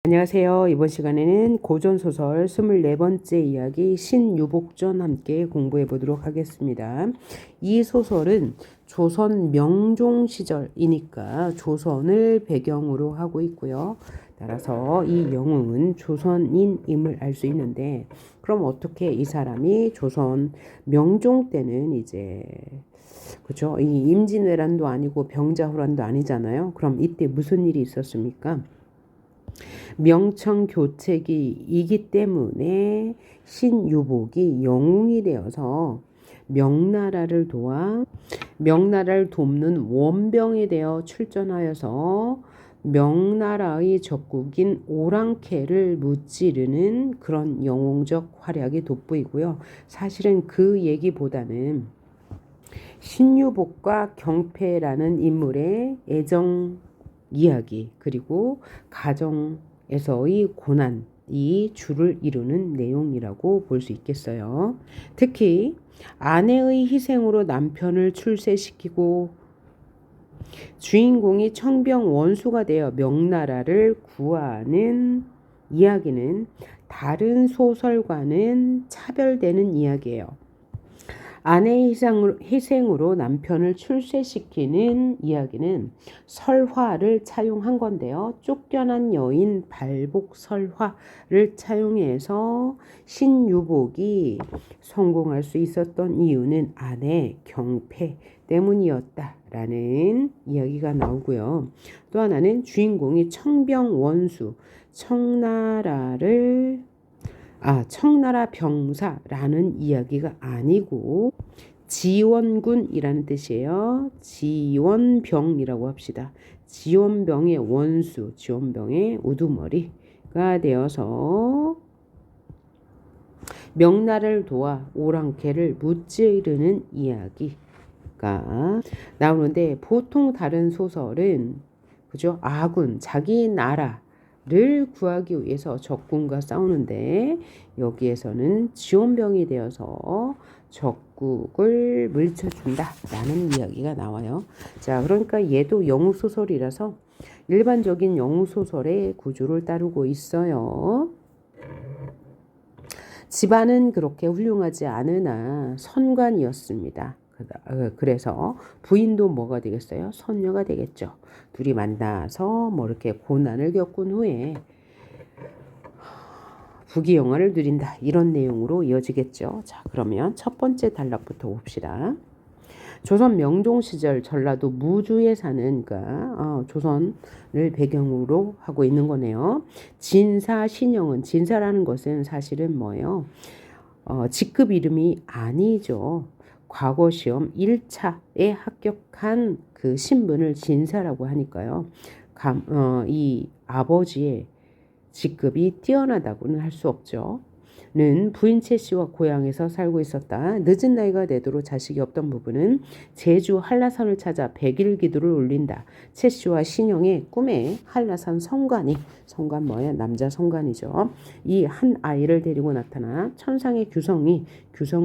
안녕하세요. 이번 시간에는 고전소설 24번째 이야기 신유복전 함께 공부해 보도록 하겠습니다. 이 소설은 조선 명종 시절이니까 조선을 배경으로 하고 있고요. 따라서 이 영웅은 조선인임을 알 수 있는데, 그럼 어떻게 이 사람이 조선 명종 때는 이제 그죠? 이 임진왜란도 아니고 병자호란도 아니잖아요. 그럼 이때 무슨 일이 있었습니까? 명청교책이기 때문에 신유복이 영웅이 되어서 명나라를 돕는 원병이 되어 출전하여서 명나라의 적국인 오랑캐를 무찌르는 그런 영웅적 활약이 돋보이고요. 사실은 그 얘기보다는 신유복과 경패라는 인물의 애정 이야기, 그리고 가정에서의 고난이 주를 이루는 내용이라고 볼 수 있겠어요. 특히 아내의 희생으로 남편을 출세시키고 주인공이 청병 원수가 되어 명나라를 구하는 이야기는 다른 소설과는 차별되는 이야기예요. 아내의 희생으로 남편을 출세시키는 이야기는 설화를 차용한 건데요. 쫓겨난 여인 발복 설화를 차용해서 신유복이 성공할 수 있었던 이유는 아내 경패 때문이었다라는 이야기가 나오고요. 또 하나는 주인공이 청병 원수, 청나라 병사라는 이야기가 아니고 지원군이라는 뜻이에요. 지원병이라고 합시다. 지원병의 원수, 지원병의 우두머리가 되어서 명나라를 도와 오랑캐를 무찌르는 이야기가 나오는데, 보통 다른 소설은 그죠? 아군, 자기 나라를 구하기 위해서 적군과 싸우는데, 여기에서는 지원병이 되어서 적국을 물리쳐준다라는 이야기가 나와요. 자, 그러니까 얘도 영웅소설이라서 일반적인 영웅소설의 구조를 따르고 있어요. 집안은 그렇게 훌륭하지 않으나 선관이었습니다. 그래서 부인도 뭐가 되겠어요? 선녀가 되겠죠. 둘이 만나서 뭐 이렇게 고난을 겪은 후에 부귀영화를 누린다, 이런 내용으로 이어지겠죠. 자, 그러면 첫 번째 단락부터 봅시다. 조선 명종 시절 전라도 무주에 사는, 그러니까 조선을 배경으로 하고 있는 거네요. 진사 신영은, 진사라는 것은 사실은 뭐예요? 직급 이름이 아니죠. 과거 시험 1차에 합격한 그 신분을 진사라고 하니까요. 이 아버지의 직급이 뛰어나다고는 할 수 없죠. 는 부인 최 씨와 고향에서 살고 있었다. 늦은 나이가 되도록 자식이 없던 부부는 제주 한라산을 찾아 100일 기도를 올린다. 최 씨와 신영의 꿈에 한라산 성관 뭐예요? 남자 성관이죠. 이 한 아이를 데리고 나타나 천상의 규성은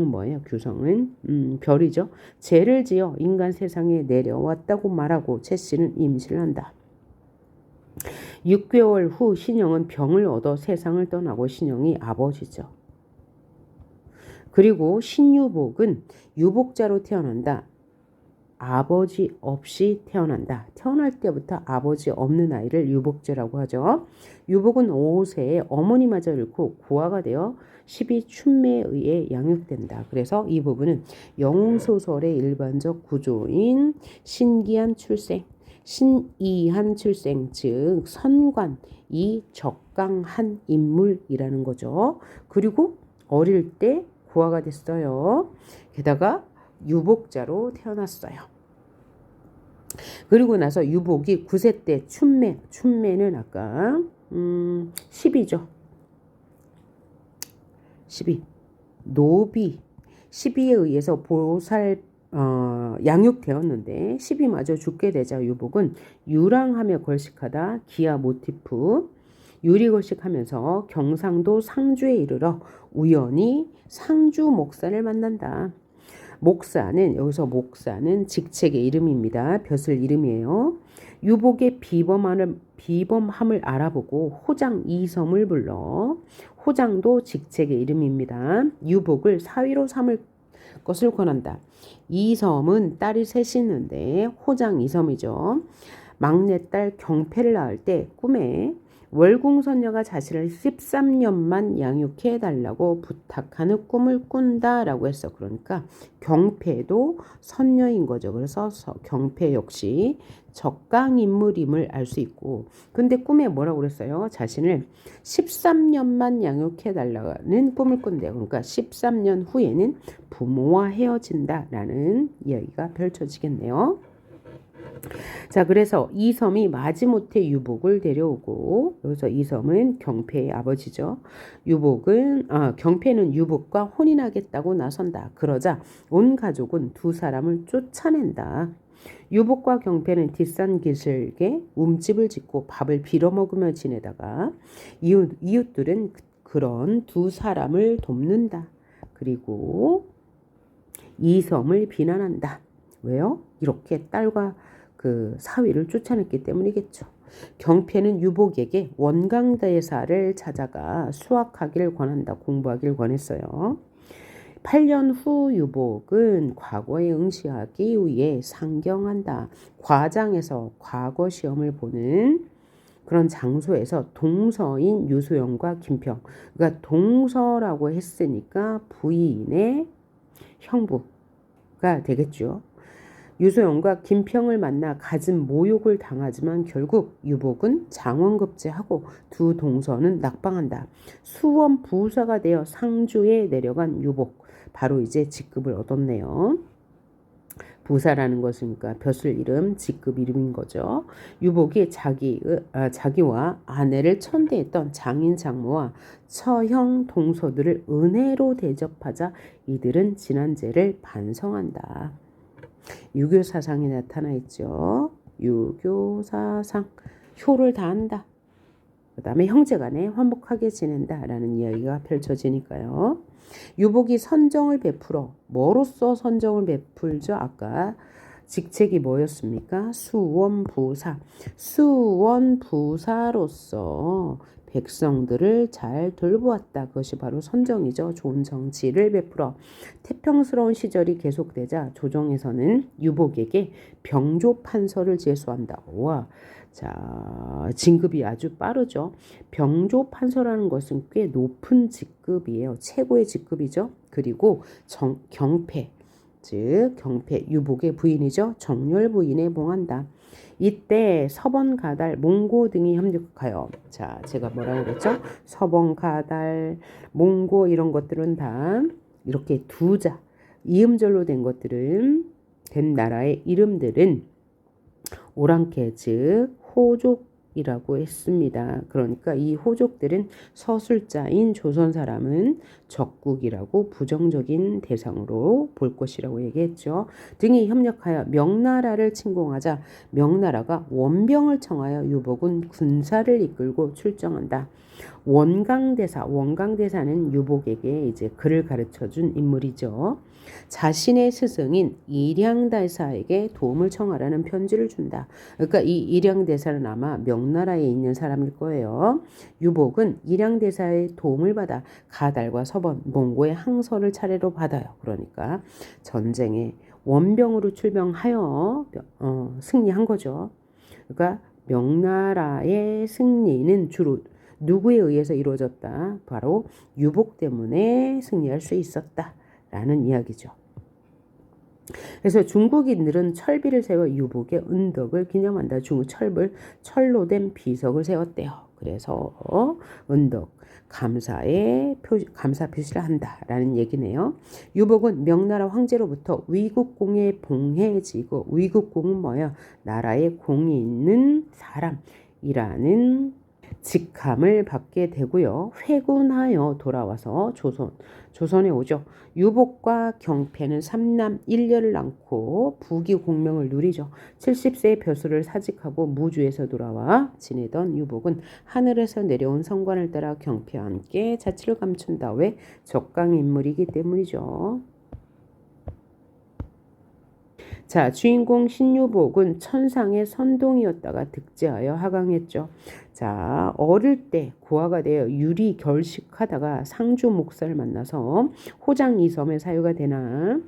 뭐예요? 규성은 별이죠. 죄를 지어 인간 세상에 내려왔다고 말하고 최 씨는 임신을 한다. 6개월 후 신영은 병을 얻어 세상을 떠나고, 신영이 아버지죠. 그리고 신유복은 유복자로 태어난다. 아버지 없이 태어난다. 태어날 때부터 아버지 없는 아이를 유복자라고 하죠. 유복은 5세에 어머니마저 잃고 고아가 되어 12춘매에 의해 양육된다. 그래서 이 부분은 영웅소설의 일반적 구조인 신기한 출생, 신이한 출생, 즉 선관이 적강한 인물이라는 거죠. 그리고 어릴 때 고아가 됐어요. 게다가 유복자로 태어났어요. 그리고 나서 유복이 9세 때 춘매는 아까 10이죠. 12. 노비 12에 의해서 양육되었는데 12마저 죽게 되자 유복은 유랑하며 걸식하다 기아 모티프 유리걸식하면서 경상도 상주에 이르러 우연히 상주 목사를 만난다. 목사는 여기서 목사는 직책의 이름입니다. 벼슬 이름이에요. 유복의 비범함을 알아보고 호장 이섬을 불러. 호장도 직책의 이름입니다. 유복을 사위로 삼을 것을 권한다. 이섬은 딸이 셋이 있는데 호장 이섬이죠. 막내딸 경패를 낳을 때 꿈에 월궁선녀가 자신을 13년만 양육해 달라고 부탁하는 꿈을 꾼다라고 했어. 그러니까 경패도 선녀인 거죠. 그래서 경패 역시 적강인물임을 알 수 있고, 근데 꿈에 뭐라고 그랬어요? 자신을 13년만 양육해 달라는 꿈을 꾼대요. 그러니까 13년 후에는 부모와 헤어진다라는 이야기가 펼쳐지겠네요. 자, 그래서 이섬이 마지못해 유복을 데려오고, 여기서 이섬은 경패의 아버지죠. 경패는 유복과 혼인하겠다고 나선다. 그러자 온 가족은 두 사람을 쫓아낸다. 유복과 경패는 뒷산 기슭에 움집을 짓고 밥을 빌어먹으며 지내다가 이웃들은 그런 두 사람을 돕는다. 그리고 이섬을 비난한다. 왜요? 이렇게 딸과 그 사위를 쫓아냈기 때문이겠죠. 경패는 유복에게 원강대사를 찾아가 수학하기를 권한다. 공부하기를 권했어요. 8년 후 유복은 과거에 응시하기 위해 상경한다. 과장에서 과거 시험을 보는 그런 장소에서 동서인 유소영과 김평, 그러니까 동서라고 했으니까 부인의 형부가 되겠죠. 유소영과 김평을 만나 갖은 모욕을 당하지만 결국 유복은 장원급제하고 두 동서는 낙방한다. 수원 부사가 되어 상주에 내려간 유복, 바로 이제 직급을 얻었네요. 부사라는 것이니까 벼슬 이름, 직급 이름인 거죠. 유복이 자기와 아내를 천대했던 장인 장모와 처형 동서들을 은혜로 대접하자 이들은 지난 죄를 반성한다. 유교 사상이 나타나 있죠. 유교 사상, 효를 다한다. 그 다음에 형제간에 화목하게 지낸다라는 이야기가 펼쳐지니까요. 유복이 선정을 베풀어 뭐로써 선정을 베풀죠? 아까 직책이 뭐였습니까? 수원부사. 수원부사로서 백성들을 잘 돌보았다. 그것이 바로 선정이죠. 좋은 정치를 베풀어 태평스러운 시절이 계속되자 조정에서는 유복에게 병조 판서를 제수한다. 와, 자, 진급이 아주 빠르죠. 병조 판서라는 것은 꽤 높은 직급이에요. 최고의 직급이죠. 그리고 경패, 즉 경패 유복의 부인이죠. 정렬 부인에 봉한다. 이때 서번, 가달, 몽고 등이 협력하여, 자, 제가 뭐라고 그랬죠? 서번, 가달, 몽고 이런 것들은 다 이렇게 두자, 이음절로 된 것들은 된 나라의 이름들은 오랑캐, 즉 호족이라고 했습니다. 그러니까 이 호족들은 서술자인 조선 사람은 적국이라고 부정적인 대상으로 볼 것이라고 얘기했죠. 등이 협력하여 명나라를 침공하자 명나라가 원병을 청하여 유복은 군사를 이끌고 출정한다. 원강대사는 유복에게 이제 글을 가르쳐준 인물이죠. 자신의 스승인 일양대사에게 도움을 청하라는 편지를 준다. 그러니까 이 일양대사는 아마 명나라에 있는 사람일 거예요. 유복은 일양대사의 도움을 받아 가달과 서번, 몽고의 항서를 차례로 받아요. 그러니까 전쟁에 원병으로 출병하여 승리한 거죠. 그러니까 명나라의 승리는 주로 누구에 의해서 이루어졌다? 바로 유복 때문에 승리할 수 있었다라는 이야기죠. 그래서 중국인들은 철비를 세워 유복의 은덕을 기념한다. 철로 된 비석을 세웠대요. 그래서 은덕, 감사 표시를 한다라는 얘기네요. 유복은 명나라 황제로부터 위국공에 봉해지고, 위국공은 뭐야? 나라에 공이 있는 사람이라는 직함을 받게 되고요. 회군하여 돌아와서 조선에 오죠. 유복과 경패는 3남 1녀를 낳고 부귀 공명을 누리죠. 70세의 벼슬을 사직하고 무주에서 돌아와 지내던 유복은 하늘에서 내려온 성관을 따라 경패와 함께 자취를 감춘다. 왜? 적강인물이기 때문이죠. 자, 주인공 신유복은 천상의 선동이었다가 득제하여 하강했죠. 자, 어릴 때 고아가 되어 유리 결식하다가 상주 목사를 만나서 호장 이섬에 사유가 되나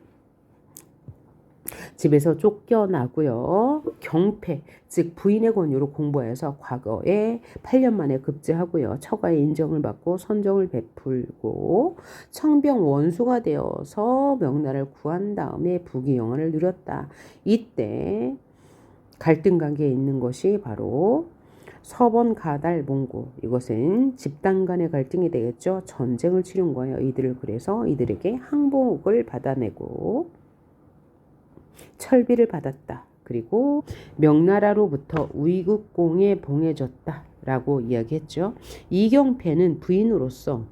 집에서 쫓겨나고요. 경패, 즉 부인의 권유로 공부해서 과거에 8년 만에 급제하고요. 처가의 인정을 받고 선정을 베풀고 청병 원수가 되어서 명나라를 구한 다음에 부귀영화를 누렸다. 이때 갈등 관계에 있는 것이 바로 서번 가달 몽고, 이것은 집단 간의 갈등이 되겠죠. 전쟁을 치른 거예요. 이들을 그래서 이들에게 항복을 받아내고 철비를 받았다. 그리고 명나라로부터 우이국공에 봉해졌다 라고 이야기했죠. 이경패는 부인으로서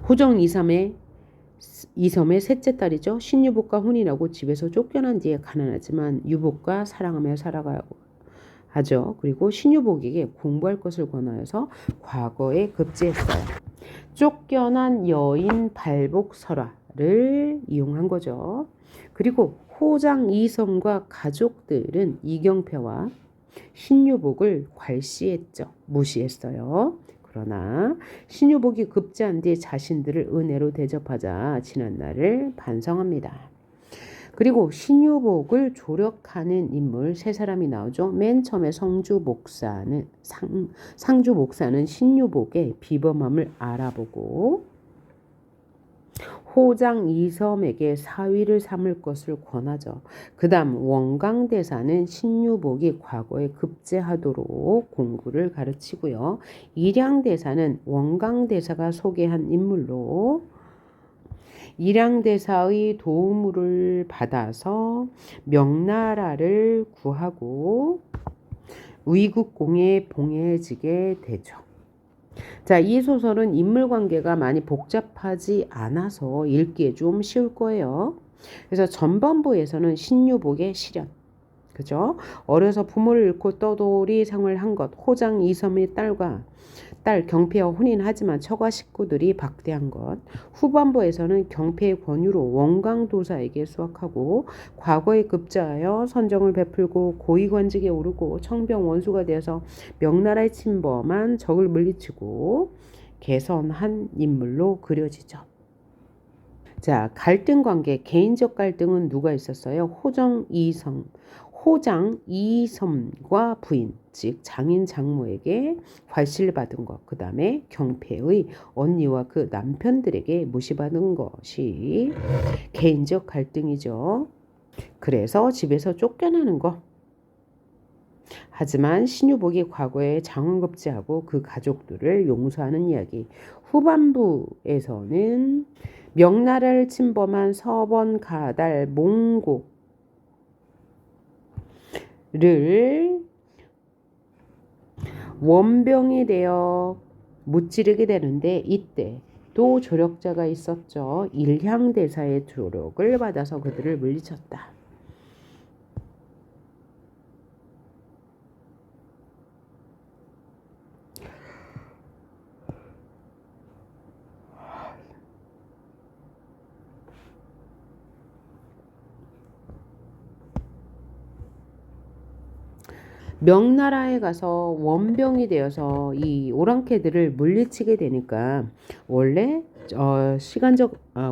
호정 이섬의 셋째 딸이죠. 신유복과 혼인하고 집에서 쫓겨난 뒤에 가난하지만 유복과 사랑하며 살아가고 하죠. 그리고 신유복에게 공부할 것을 권하여서 과거에 급제했어요. 쫓겨난 여인 발복설화를 이용한 거죠. 그리고 호장 이섬과 가족들은 이경패와 신유복을 괄시했죠. 무시했어요. 그러나 신유복이 급제한 뒤 자신들을 은혜로 대접하자 지난날을 반성합니다. 그리고 신유복을 조력하는 인물 세 사람이 나오죠. 맨 처음에 상주 목사는 신유복의 비범함을 알아보고 호장 이섬에게 사위를 삼을 것을 권하죠. 그 다음 원강대사는 신유복이 과거에 급제하도록 공구를 가르치고요. 일양대사는 원강대사가 소개한 인물로 일양대사의 도움을 받아서 명나라를 구하고 위국공에 봉해지게 되죠. 자, 이 소설은 인물관계가 많이 복잡하지 않아서 읽기에 좀 쉬울 거예요. 그래서 전반부에서는 신유복의 시련, 그죠? 어려서 부모를 잃고 떠돌이 생활한 것, 호장 이섬의 딸 경패와 혼인하지만 처가 식구들이 박대한 것, 후반부에서는 경패의 권유로 원강도사에게 수학하고 과거에 급제하여 선정을 베풀고 고위관직에 오르고 청병 원수가 되어서 명나라에 침범한 적을 물리치고 개선한 인물로 그려지죠. 자, 갈등 관계, 개인적 갈등은 누가 있었어요? 호장 이섬과 부인, 즉 장인 장모에게 괄시를 받은 것, 그 다음에 경패의 언니와 그 남편들에게 무시받은 것이 개인적 갈등이죠. 그래서 집에서 쫓겨나는 것. 하지만 신유복이 과거에 장원급제하고 그 가족들을 용서하는 이야기. 후반부에서는 명나라를 침범한 서번 가달 몽고를 원병이 되어 무찌르게 되는데 이때 또 조력자가 있었죠. 일향대사의 조력을 받아서 그들을 물리쳤다. 명나라에 가서 원병이 되어서 이 오랑캐들을 물리치게 되니까 원래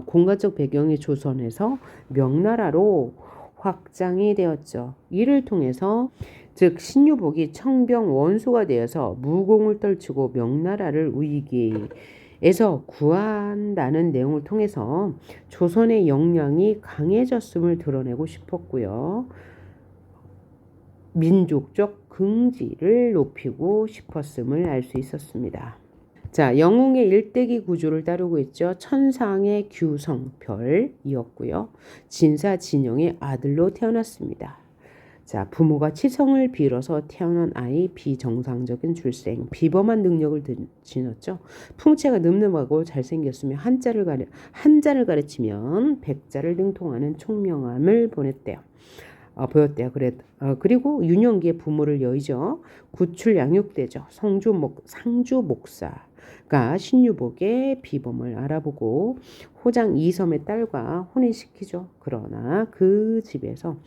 공간적 배경이 조선에서 명나라로 확장이 되었죠. 이를 통해서 즉 신유복이 청병 원수가 되어서 무공을 떨치고 명나라를 위기에서 구한다는 내용을 통해서 조선의 역량이 강해졌음을 드러내고 싶었고요. 민족적 긍지를 높이고 싶었음을 알 수 있었습니다. 자, 영웅의 일대기 구조를 따르고 있죠. 천상의 규성별이었고요. 진사 진영의 아들로 태어났습니다. 자, 부모가 치성을 빌어서 태어난 아이, 비정상적인 출생, 비범한 능력을 지녔죠. 풍채가 늠름하고 잘생겼으며 한자를 가르치면 백자를 능통하는 총명함을 보였대요. 그리고 윤영기의 부모를 여의죠. 구출 양육되죠. 상주 목사. 그러니까 신유복의 비범을 알아보고 호장 이섬의 딸과 혼인시키죠. 그러나 그 집에서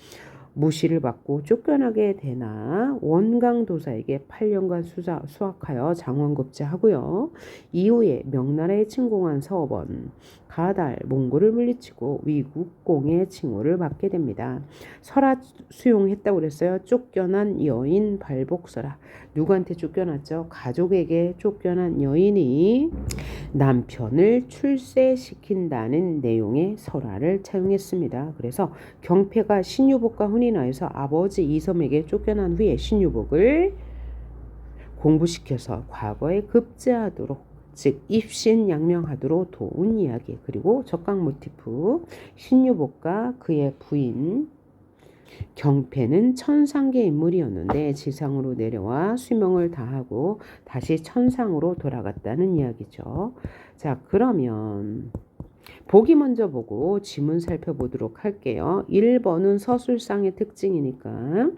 무시를 받고 쫓겨나게 되나 원강도사에게 8년간 수학하여 장원급제하고요. 이후에 명나라에 침공한 서원, 가달, 몽골을 물리치고 위국공의 칭호를 받게 됩니다. 설화 수용했다고 그랬어요. 쫓겨난 여인 발복설화. 누구한테 쫓겨났죠? 가족에게 쫓겨난 여인이 남편을 출세시킨다는 내용의 설화를 차용했습니다. 그래서 경패가 신유복과 혼인하여서 아버지 이섬에게 쫓겨난 후에 신유복을 공부시켜서 과거에 급제하도록, 즉 입신양명하도록 도운 이야기. 그리고 적강 모티프, 신유복과 그의 부인 경패는 천상계 인물이었는데 지상으로 내려와 수명을 다하고 다시 천상으로 돌아갔다는 이야기죠. 자, 그러면 보기 먼저 보고 지문 살펴보도록 할게요. 1번은 서술상의 특징이니까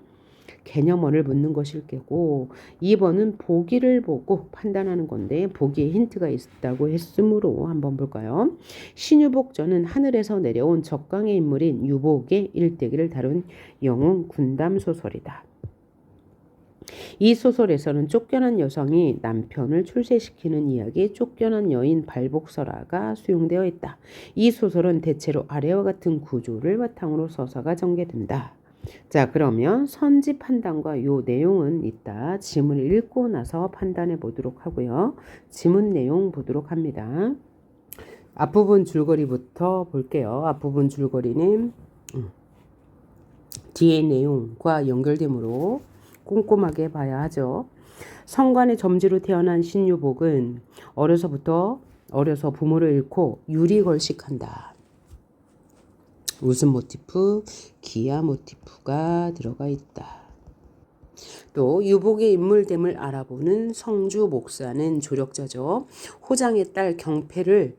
개념어를 묻는 것일 거고, 2번은 보기를 보고 판단하는 건데 보기에 힌트가 있다고 했으므로 한번 볼까요? 신유복전은 하늘에서 내려온 적강의 인물인 유복의 일대기를 다룬 영웅 군담 소설이다. 이 소설에서는 쫓겨난 여성이 남편을 출세시키는 이야기, 쫓겨난 여인 발복설화가 수용되어 있다. 이 소설은 대체로 아래와 같은 구조를 바탕으로 서사가 전개된다. 자, 그러면 선지 판단과 요 내용은 이따 지문을 읽고 나서 판단해 보도록 하고요. 지문 내용 보도록 합니다. 앞부분 줄거리부터 볼게요. 앞부분 줄거리는 뒤의 내용과 연결되므로 꼼꼼하게 봐야 하죠. 성관의 점지로 태어난 신유복은 어려서 부모를 잃고 유리걸식한다. 웃음 모티프, 기아 모티프가 들어가 있다. 또 유복의 인물됨을 알아보는 성주 목사는 조력자죠. 호장의 딸 경패를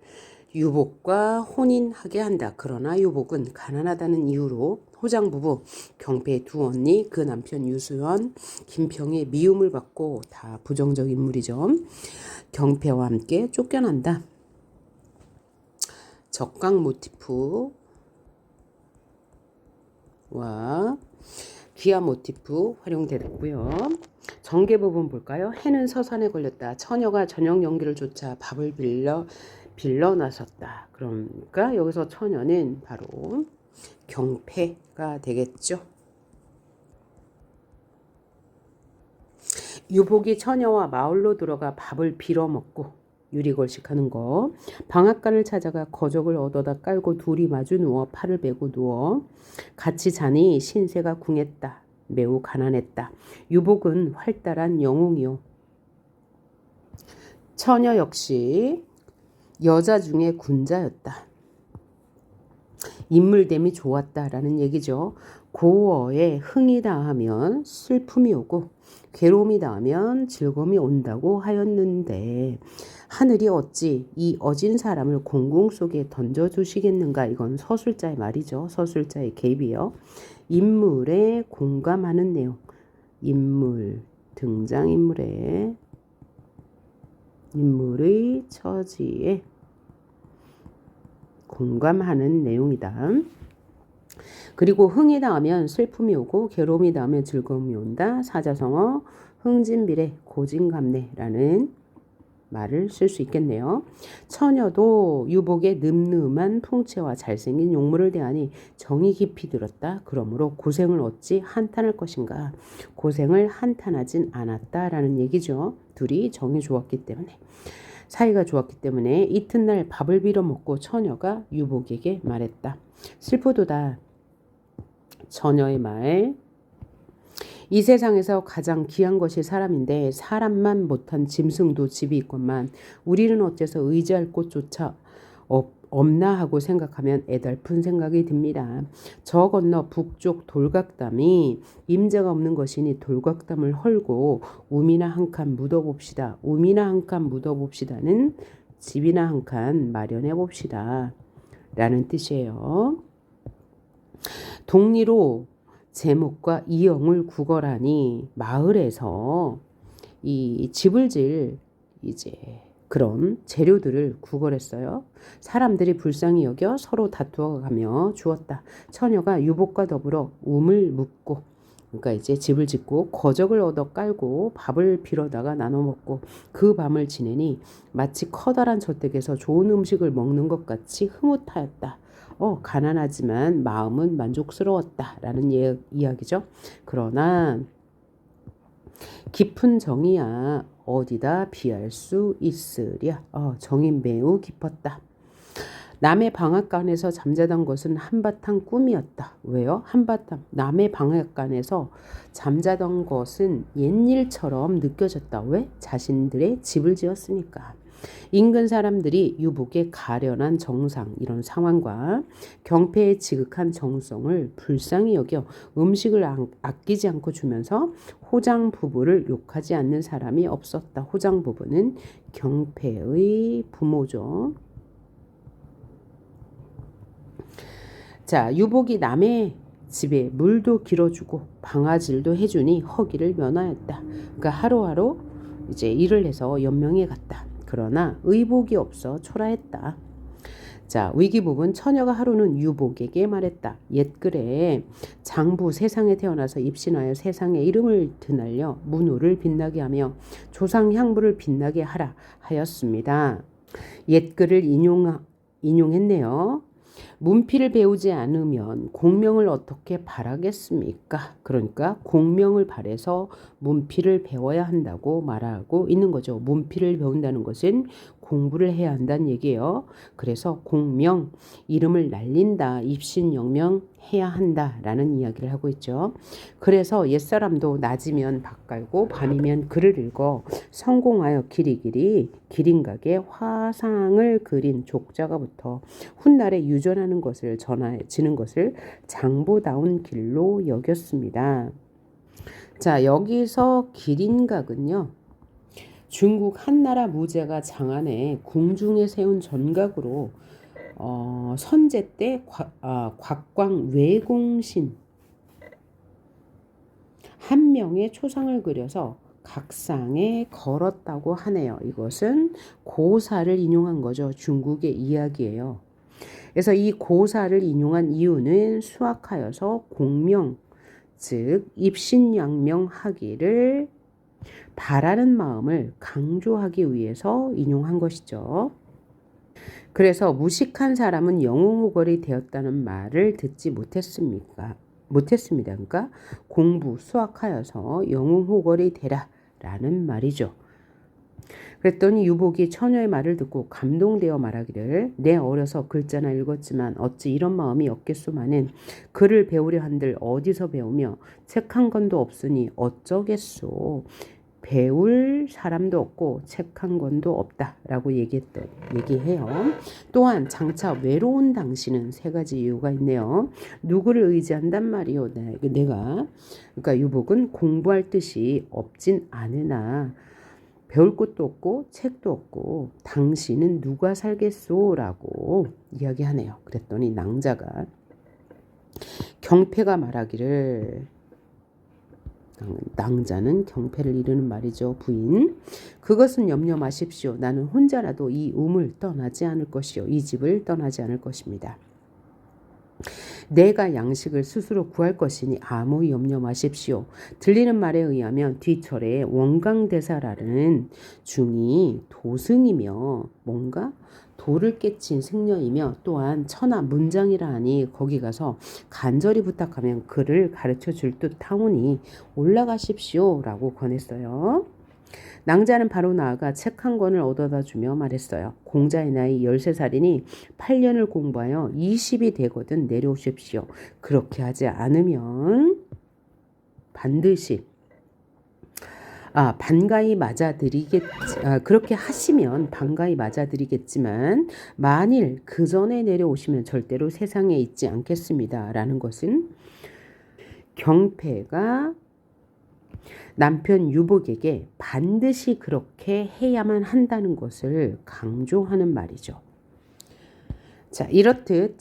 유복과 혼인하게 한다. 그러나 유복은 가난하다는 이유로 호장 부부, 경패의 두 언니, 그 남편 유수연, 김평의 미움을 받고 다 부정적 인물이죠. 경패와 함께 쫓겨난다. 적강 모티프와 기아 모티프 활용되고요. 전개 부분 볼까요? 해는 서산에 걸렸다. 처녀가 저녁 연기를 쫓아 밥을 빌러 나섰다. 그러니까 여기서 처녀는 바로 경패가 되겠죠. 유복이 처녀와 마을로 들어가 밥을 빌어먹고 유리걸식하는 거. 방앗간을 찾아가 거적을 얻어다 깔고 둘이 마주 누워 팔을 베고 누워 같이 자니 신세가 궁했다. 매우 가난했다. 유복은 활달한 영웅이요. 처녀 역시 여자 중에 군자였다. 인물됨이 좋았다라는 얘기죠. 고어에 흥이 다하면 슬픔이 오고 괴로움이 다하면 즐거움이 온다고 하였는데 하늘이 어찌 이 어진 사람을 공궁 속에 던져주시겠는가. 이건 서술자의 말이죠. 서술자의 개입이요. 인물에 공감하는 내용. 인물, 등장인물의 인물의 처지에 공감하는 내용이다. 그리고 흥이 닿으면 슬픔이 오고 괴로움이 닿으면 즐거움이 온다. 사자성어 흥진비례 고진감래라는 말을 쓸 수 있겠네요. 처녀도 유복의 늠름한 풍채와 잘생긴 용모를 대하니 정이 깊이 들었다. 그러므로 고생을 어찌 한탄할 것인가. 고생을 한탄하진 않았다라는 얘기죠. 둘이 정이 좋았기 때문에, 사이가 좋았기 때문에 이튿날 밥을 빌어먹고 처녀가 유복에게 말했다. 슬프도다. 처녀의 말. 이 세상에서 가장 귀한 것이 사람인데 사람만 못한 짐승도 집이 있건만 우리는 어째서 의지할 곳조차 없나 하고 생각하면 애달픈 생각이 듭니다. 저 건너 북쪽 돌각담이 임자가 없는 것이니 돌각담을 헐고 우미나 한 칸 묻어봅시다. 우미나 한 칸 묻어봅시다는 집이나 한 칸 마련해 봅시다 라는 뜻이에요. 동리로 제목과 이영을 구걸하니 마을에서 이 집을 질 이제 그런 재료들을 구걸했어요. 사람들이 불쌍히 여겨 서로 다투어가며 주었다. 처녀가 유복과 더불어 움을 묶고, 그러니까 이제 집을 짓고 거적을 얻어 깔고 밥을 빌어다가 나눠 먹고 그 밤을 지내니 마치 커다란 저택에서 좋은 음식을 먹는 것 같이 흐뭇하였다. 가난하지만 마음은 만족스러웠다라는 이야기죠. 그러나 깊은 정이야 어디다 비할 수 있으랴. 정이 매우 깊었다. 남의 방앗간에서 잠자던 것은 한바탕 꿈이었다. 왜요? 남의 방앗간에서 잠자던 것은 옛일처럼 느껴졌다. 왜? 자신들의 집을 지었으니까. 인근 사람들이 유복의 가련한 정상 이런 상황과 경패의 지극한 정성을 불쌍히 여겨 음식을 아끼지 않고 주면서 호장 부부를 욕하지 않는 사람이 없었다. 호장 부부는 경패의 부모죠. 자, 유복이 남의 집에 물도 길어주고 방아질도 해주니 허기를 면하였다. 그러니까 하루하루 이제 일을 해서 연명해 갔다. 그러나 의복이 없어 초라했다. 자, 위기 부분 처녀가 하루는 유복에게 말했다. 옛글에 장부 세상에 태어나서 입신하여 세상에 이름을 드날려 문호를 빛나게 하며 조상 향부를 빛나게 하라 하였습니다. 옛글을 인용했네요. 문필을 배우지 않으면 공명을 어떻게 바라겠습니까? 그러니까 공명을 바래서 문필을 배워야 한다고 말하고 있는 거죠. 문필을 배운다는 것은 공부를 해야 한다는 얘기예요. 그래서 공명, 이름을 날린다, 입신영명 해야 한다라는 이야기를 하고 있죠. 그래서 옛사람도 낮이면 밥 깔고 밤이면 글을 읽어 성공하여 기린각에 화상을 그린 족자가부터 훗날에 유전하는 것을 전해지는 것을 장부다운 길로 여겼습니다. 자, 여기서 기린각은요. 중국 한나라 무제가 장안에 궁중에 세운 전각으로 선제 때 곽광 외공신 한 명의 초상을 그려서 각상에 걸었다고 하네요. 이것은 고사를 인용한 거죠. 중국의 이야기예요. 그래서 이 고사를 인용한 이유는 수학하여서 공명, 즉 입신양명하기를 바라는 마음을 강조하기 위해서 인용한 것이죠. 그래서 무식한 사람은 영웅호걸이 되었다는 말을 듣지 못했습니다. 그러니까 공부, 수학하여서 영웅호걸이 되라 라는 말이죠. 그랬더니 유복이 처녀의 말을 듣고 감동되어 말하기를 내 어려서 글자나 읽었지만 어찌 이런 마음이 없겠소마는 글을 배우려 한들 어디서 배우며 책 한 권도 없으니 어쩌겠소. 배울 사람도 없고 책 한 권도 없다라고 얘기해요. 또한 장차 외로운 당신은 세 가지 이유가 있네요. 누구를 의지한단 말이요. 내가 그러니까 유복은 공부할 뜻이 없진 않으나 배울 것도 없고 책도 없고 당신은 누가 살겠소라고 이야기하네요. 그랬더니 낭자가 경패가 말하기를 낭자는 경패를 이루는 말이죠. 부인. 그것은 염려 마십시오. 나는 혼자라도 이 움을 떠나지 않을 것이요. 이 집을 떠나지 않을 것입니다. 내가 양식을 스스로 구할 것이니 아무 염려 마십시오. 들리는 말에 의하면 뒤철에 원강대사라는 중이 도승이며 뭔가 도를 깨친 승려이며 또한 천하 문장이라 하니 거기 가서 간절히 부탁하면 그를 가르쳐 줄 듯 하오니 올라가십시오 라고 권했어요. 낭자는 바로 나아가 책 한 권을 얻어다 주며 말했어요. 공자의 나이 13살이니 8년을 공부하여 20이 되거든 내려오십시오. 그렇게 하지 않으면 반드시 그렇게 하시면 반가이 맞아드리겠지만 만일 그 전에 내려오시면 절대로 세상에 있지 않겠습니다. 라는 것은 경패가 남편 유복에게 반드시 그렇게 해야만 한다는 것을 강조하는 말이죠. 자, 이렇듯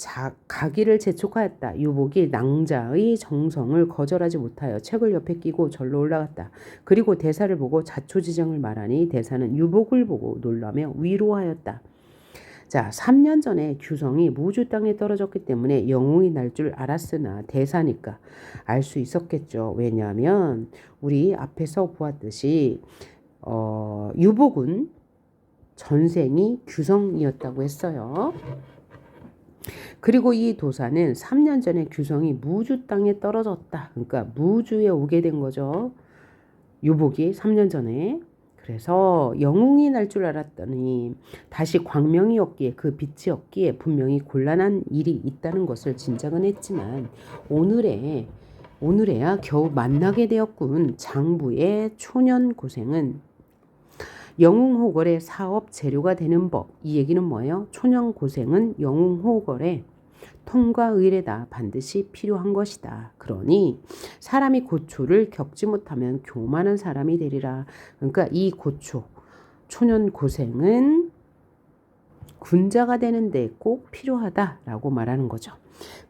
가기를 재촉하였다. 유복이 낭자의 정성을 거절하지 못하여 책을 옆에 끼고 절로 올라갔다. 그리고 대사를 보고 자초지정을 말하니 대사는 유복을 보고 놀라며 위로하였다. 자, 3년 전에 규성이 무주 땅에 떨어졌기 때문에 영웅이 날 줄 알았으나 대사니까 알 수 있었겠죠. 왜냐하면 우리 앞에서 보았듯이 유복은 전생이 규성이었다고 했어요. 그리고 이 도사는 3년 전에 규성이 무주 땅에 떨어졌다. 그러니까 무주에 오게 된 거죠. 유복이 3년 전에. 그래서 영웅이 날 줄 알았더니 다시 광명이 없기에 그 빛이 없기에 분명히 곤란한 일이 있다는 것을 짐작은 했지만 오늘에야 겨우 만나게 되었군. 장부의 초년 고생은 영웅호걸의 사업 재료가 되는 법. 이 얘기는 뭐예요? 초년 고생은 영웅호걸의 통과 의례다. 반드시 필요한 것이다. 그러니 사람이 고초를 겪지 못하면 교만한 사람이 되리라. 그러니까 이 고초, 초년 고생은 군자가 되는데 꼭 필요하다라고 말하는 거죠.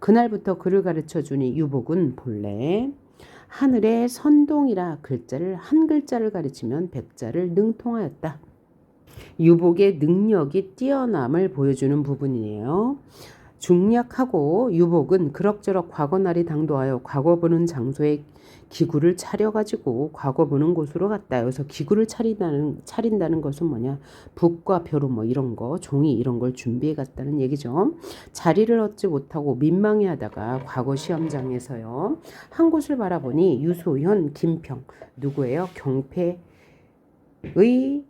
그날부터 그를 가르쳐주니 유복은 본래 하늘의 선동이라 글자를 한 글자를 가르치면 100자를 능통하였다. 유복의 능력이 뛰어남을 보여주는 부분이에요. 중략하고 유복은 그럭저럭 과거날이 당도하여 과거 보는 장소에 기구를 차려가지고 과거 보는 곳으로 갔다. 여기서 기구를 차린다는 것은 뭐냐? 붓과 벼루 뭐 이런 거, 종이 이런 걸 준비해 갔다는 얘기죠. 자리를 얻지 못하고 민망해하다가 과거 시험장에서요. 한 곳을 바라보니 유소현, 김평 누구예요? 경패의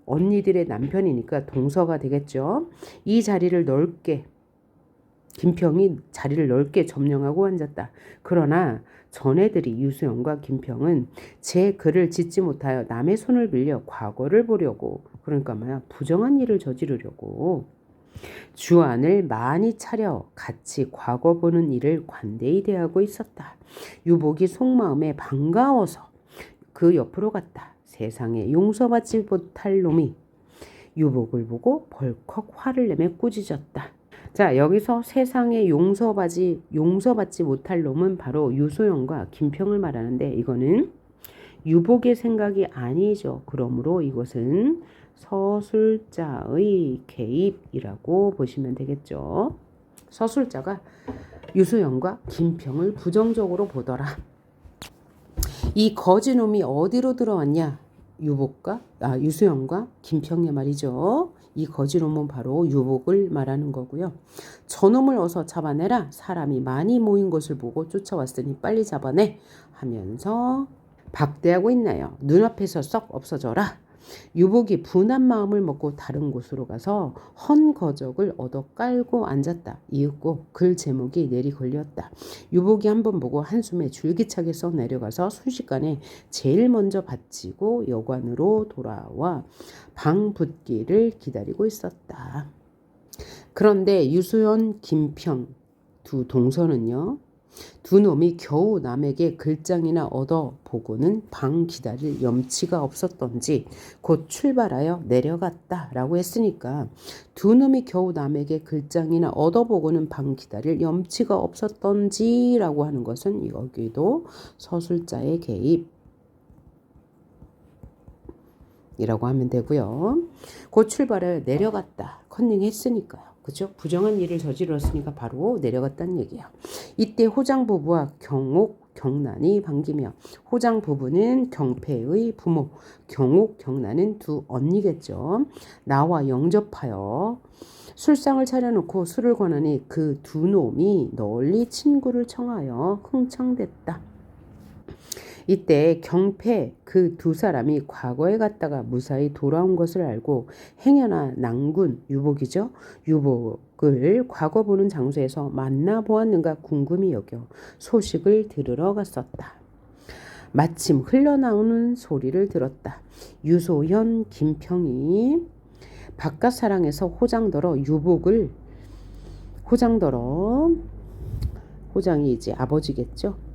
언니들의 남편이니까 동서가 되겠죠. 이 자리를 넓게 김평이 자리를 넓게 점령하고 앉았다. 그러나 전애들이 유수영과 김평은 제 글을 짓지 못하여 남의 손을 빌려 과거를 보려고 그러니까 뭐야 부정한 일을 저지르려고 주안을 많이 차려 같이 과거 보는 일을 관대히 대하고 있었다. 유복이 속마음에 반가워서 그 옆으로 갔다. 세상에 용서받지 못할 놈이 유복을 보고 벌컥 화를 내며 꾸짖었다. 자, 여기서 세상에 용서받지 못할 놈은 바로 유소영과 김평을 말하는데 이거는 유복의 생각이 아니죠. 그러므로 이것은 서술자의 개입이라고 보시면 되겠죠. 서술자가 유소영과 김평을 부정적으로 보더라. 이 거지놈이 어디로 들어왔냐? 유소영과 김평의 말이죠. 이 거지놈은 바로 유복을 말하는 거고요. 저놈을 어서 잡아내라. 사람이 많이 모인 것을 보고 쫓아왔으니 빨리 잡아내 하면서 박대하고 있나요. 눈앞에서 썩 없어져라. 유복이 분한 마음을 먹고 다른 곳으로 가서 헌 거적을 얻어 깔고 앉았다. 이윽고 글 제목이 내리 걸렸다. 유복이 한번 보고 한숨에 줄기차게 썩 내려가서 순식간에 제일 먼저 바치고 여관으로 돌아와 방 붙기를 기다리고 있었다. 그런데 유수연, 김평 두 동서는요. 두 놈이 겨우 남에게 글장이나 얻어보고는 방 기다릴 염치가 없었던지 곧 출발하여 내려갔다라고 했으니까 두 놈이 겨우 남에게 글장이나 얻어보고는 방 기다릴 염치가 없었던지라고 하는 것은 여기도 서술자의 개입이라고 하면 되고요. 곧 출발하여 내려갔다. 컨닝했으니까요. 그죠? 부정한 일을 저질렀으니까 바로 내려갔다는 얘기예요. 이때 호장 부부와 경옥, 경란이 반기며 호장 부부는 경패의 부모, 경옥, 경란은 두 언니겠죠. 나와 영접하여 술상을 차려놓고 술을 권하니 그 두 놈이 널리 친구를 청하여 흥청댔다. 이때 경패 그 두 사람이 과거에 갔다가 무사히 돌아온 것을 알고 행여나 낭군 유복이죠. 유복을 과거 보는 장소에서 만나보았는가 궁금히 여겨 소식을 들으러 갔었다. 마침 흘러나오는 소리를 들었다. 유소현 김평이 바깥 사랑에서 호장이 이제 아버지겠죠.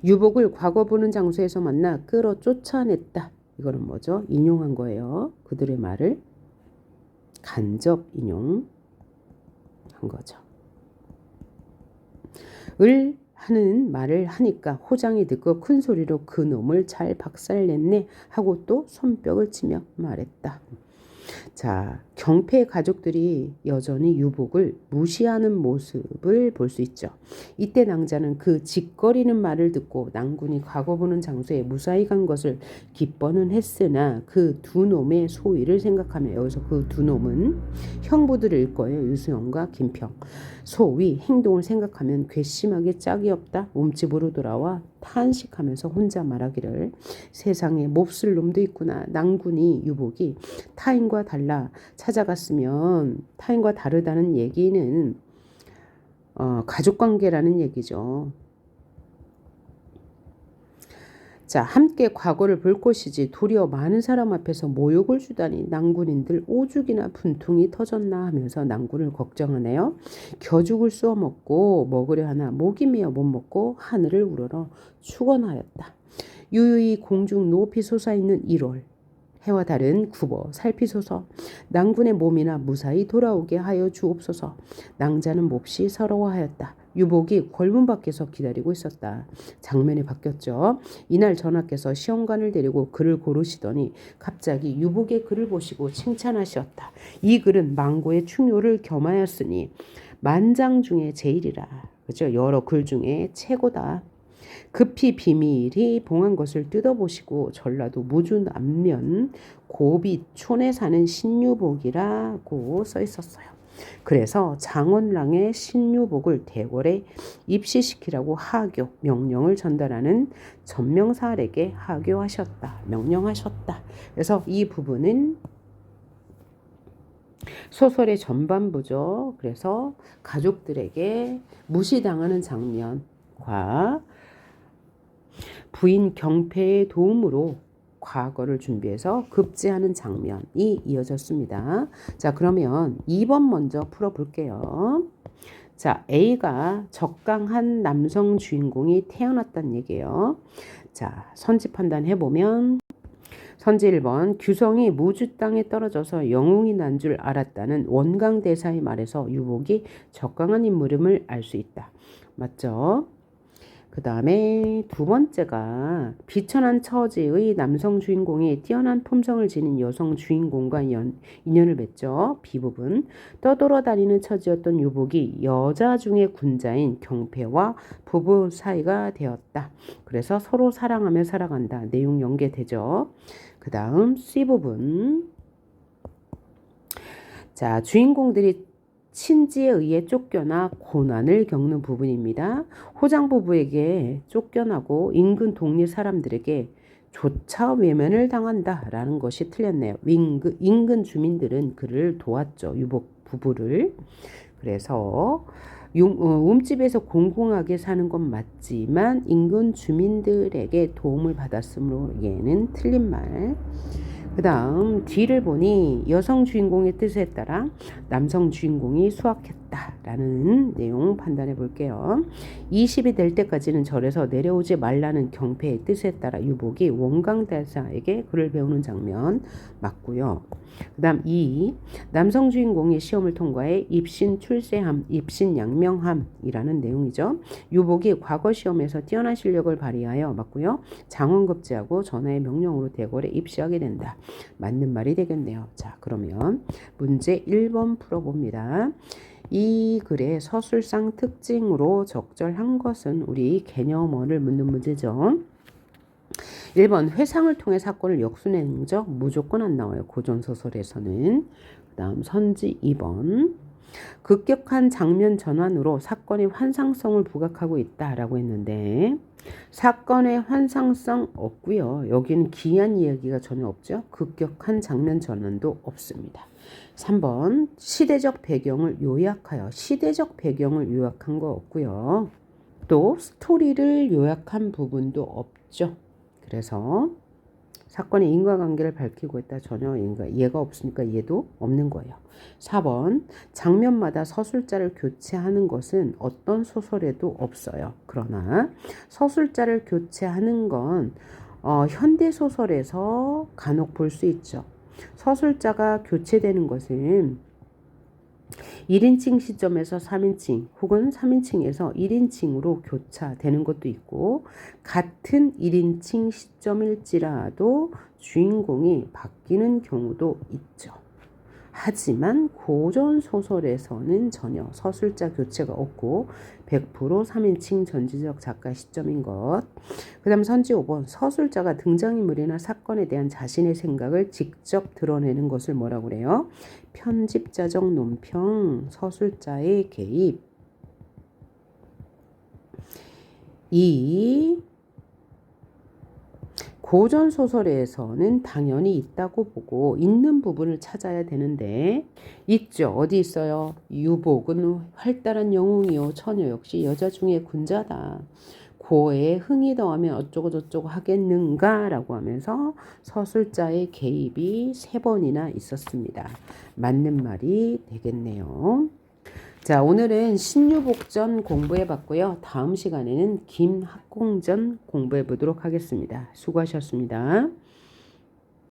유복을 과거 보는 장소에서 만나 끌어 쫓아냈다. 이거는 뭐죠? 인용한 거예요. 그들의 말을 간접 인용. 한 거죠. 을 하는 말을 하니까 호장이 듣고 큰 소리로 그 놈을 잘 박살냈네 하고 또 손뼉을 치며 말했다. 자, 경패 가족들이 여전히 유복을 무시하는 모습을 볼 수 있죠. 이때 낭자는 그 짓거리는 말을 듣고 낭군이 과거 보는 장소에 무사히 간 것을 기뻐는 했으나 그 두 놈의 소위를 생각하며, 여기서 그 두 놈은 형부들일 거예요. 유수영과 김평. 소위 행동을 생각하면 괘씸하게 짝이 없다. 몸집으로 돌아와 탄식하면서 혼자 말하기를, 세상에 몹쓸 놈도 있구나. 낭군이 유복이 타인과 달라 찾아갔으면, 타인과 다르다는 얘기는 가족관계라는 얘기죠. 자, 함께 과거를 볼 것이지 도리어 많은 사람 앞에서 모욕을 주다니 낭군인들 오죽이나 분통이 터졌나 하면서 낭군을 걱정하네요. 겨죽을 쏘아 먹고 먹으려 하나 목이 메어 못 먹고 하늘을 우러러 축원하였다. 유유히 공중 높이 솟아있는 1월 해와 달은 굽어 살피소서. 낭군의 몸이나 무사히 돌아오게 하여 주옵소서. 낭자는 몹시 서러워하였다. 유복이 궐문 밖에서 기다리고 있었다. 장면이 바뀌었죠. 이날 전하께서 시험관을 데리고 글을 고르시더니 갑자기 유복의 글을 보시고 칭찬하셨다. 이 글은 망고의 충효를 겸하였으니 만장 중에 제일이라. 그죠? 여러 글 중에 최고다. 급히 비밀이 봉한 것을 뜯어보시고 전라도 무주 남면 고비촌에 사는 신유복이라고 써 있었어요. 그래서 장원랑의 신유복을 대궐에 입시시키라고 하교, 명령을 전달하는 전명사알에게 하교하셨다. 명령하셨다. 그래서 이 부분은 소설의 전반부죠. 그래서 가족들에게 무시당하는 장면과 부인 경패의 도움으로 과거를 준비해서 급제하는 장면이 이어졌습니다. 자, 그러면 2번 먼저 풀어볼게요. 자, A가 적강한 남성 주인공이 태어났다는 얘기예요. 자, 선지 판단해보면 선지 1번, 규성이 무주 땅에 떨어져서 영웅이 난 줄 알았다는 원강대사의 말에서 유복이 적강한 인물임을 알 수 있다. 맞죠? 그 다음에 두 번째가 비천한 처지의 남성 주인공이 뛰어난 품성을 지닌 여성 주인공과 인연을 맺죠. B부분, 떠돌아다니는 처지였던 유복이 여자 중에 군자인 경패와 부부 사이가 되었다. 그래서 서로 사랑하며 살아간다. 내용 연계되죠. 그 다음 C부분, 자, 주인공들이 친지에 의해 쫓겨나 고난을 겪는 부분입니다. 호장 부부에게 쫓겨나고 인근 동네 사람들에게 조차 외면을 당한다라는 것이 틀렸네요. 인근 주민들은 그를 도왔죠. 유복 부부를. 그래서 움집에서 공공하게 사는 건 맞지만 인근 주민들에게 도움을 받았으므로 얘는 틀린 말. 그 다음 D를 보니 여성 주인공의 뜻에 따라 남성 주인공이 수확했다라는 내용 판단해 볼게요. 20이 될 때까지는 절에서 내려오지 말라는 경패의 뜻에 따라 유복이 원강대사에게 글을 배우는 장면 맞고요. 그 다음 2, 남성 주인공이 시험을 통과해 입신 출세함, 입신 양명함이라는 내용이죠. 유복이 과거 시험에서 뛰어난 실력을 발휘하여 맞고요. 장원급제하고 전하의 명령으로 대궐에 입시하게 된다. 맞는 말이 되겠네요. 자, 그러면 문제 1번 풀어봅니다. 이 글의 서술상 특징으로 적절한 것은 우리 개념어를 묻는 문제죠. 1번, 회상을 통해 사건을 역순내는 거죠. 무조건 안 나와요. 고전소설에서는. 그 다음 선지 2번, 급격한 장면 전환으로 사건의 환상성을 부각하고 있다라고 했는데 사건의 환상성 없고요. 여기는 기이한 이야기가 전혀 없죠. 급격한 장면 전환도 없습니다. 3번, 시대적 배경을 요약하여, 시대적 배경을 요약한 거 없고요. 또 스토리를 요약한 부분도 없죠. 그래서 사건의 인과관계를 밝히고 있다. 전혀 얘가 없으니까 얘도 없는 거예요. 4번, 장면마다 서술자를 교체하는 것은 어떤 소설에도 없어요. 그러나 서술자를 교체하는 건 현대소설에서 간혹 볼 수 있죠. 서술자가 교체되는 것은 1인칭 시점에서 3인칭 혹은 3인칭에서 1인칭으로 교차되는 것도 있고 같은 1인칭 시점일지라도 주인공이 바뀌는 경우도 있죠. 하지만 고전 소설에서는 전혀 서술자 교체가 없고 100% 3인칭 전지적 작가 시점인 것. 그 다음 선지 5번 서술자가 등장인물이나 사건에 대한 자신의 생각을 직접 드러내는 것을 뭐라고 그래요? 편집자적 논평, 서술자의 개입. 2. 고전 소설에서는 당연히 있다고 보고 있는 부분을 찾아야 되는데 있죠. 어디 있어요? 유복은 활달한 영웅이요 처녀 역시 여자 중에 군자다. 고에 흥이 더하면 어쩌고 저쩌고 하겠는가 라고 하면서 서술자의 개입이 3번이나 있었습니다. 맞는 말이 되겠네요. 자, 오늘은 신유복전 공부해 봤고요. 다음 시간에는 김학공전 공부해 보도록 하겠습니다. 수고하셨습니다.